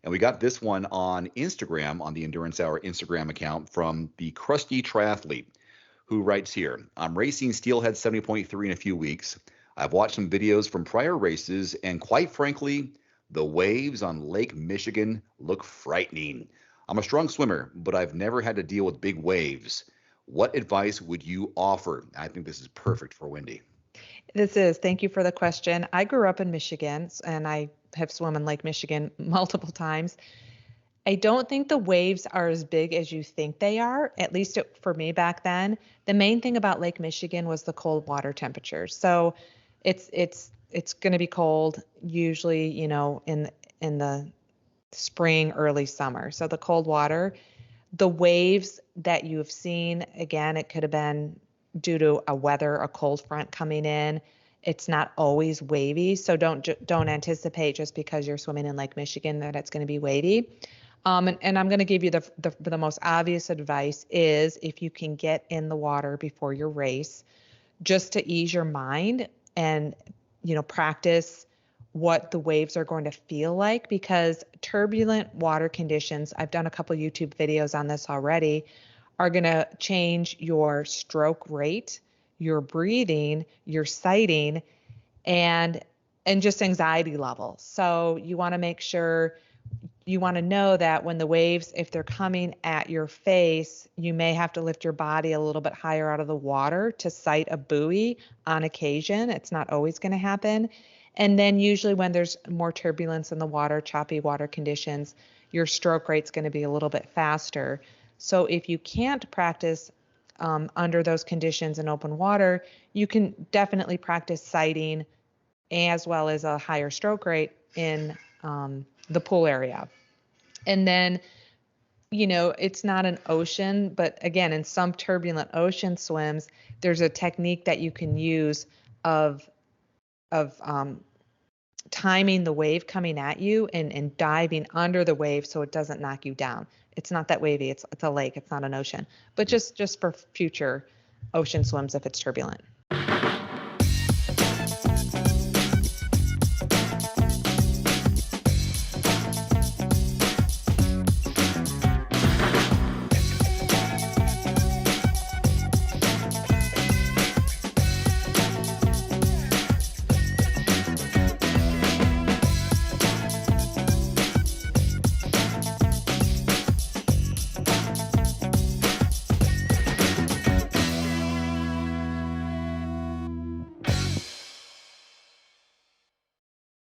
And we got this one on Instagram, on the Endurance Hour Instagram account from the Crusty Triathlete, who writes here, I'm racing Steelhead 70.3 in a few weeks. I've watched some videos from prior races, and quite frankly, the waves on Lake Michigan look frightening. I'm a strong swimmer, but I've never had to deal with big waves. What advice would you offer? I think this is perfect for Wendy. Thank you for the question. I grew up in Michigan and I have swum in Lake Michigan multiple times. I don't think the waves are as big as you think they are, at least for me back then. The main thing about Lake Michigan was the cold water temperatures. So it's going to be cold usually, in the spring, early summer. So the cold water, the waves that you've seen, again, it could have been due to a cold front coming in. It's not always wavy, so don't anticipate just because you're swimming in Lake Michigan that it's going to be wavy. And I'm going to give you the most obvious advice is if you can get in the water before your race, just to ease your mind and practice what the waves are going to feel like, because turbulent water conditions, I've done a couple YouTube videos on this already, are going to change your stroke rate, your breathing, your sighting, and just anxiety level. So you want to make sure, you want to know that when the waves, if they're coming at your face, you may have to lift your body a little bit higher out of the water to sight a buoy on occasion. It's not always going to happen. And then usually when there's more turbulence in the water, choppy water conditions, your stroke rate's going to be a little bit faster. So if you can't practice under those conditions in open water, you can definitely practice sighting as well as a higher stroke rate in the pool area. And then, it's not an ocean, but again, in some turbulent ocean swims, there's a technique that you can use of timing the wave coming at you and diving under the wave so it doesn't knock you down. It's not that wavy. It's a lake. It's not an ocean. But just for future ocean swims if it's turbulent.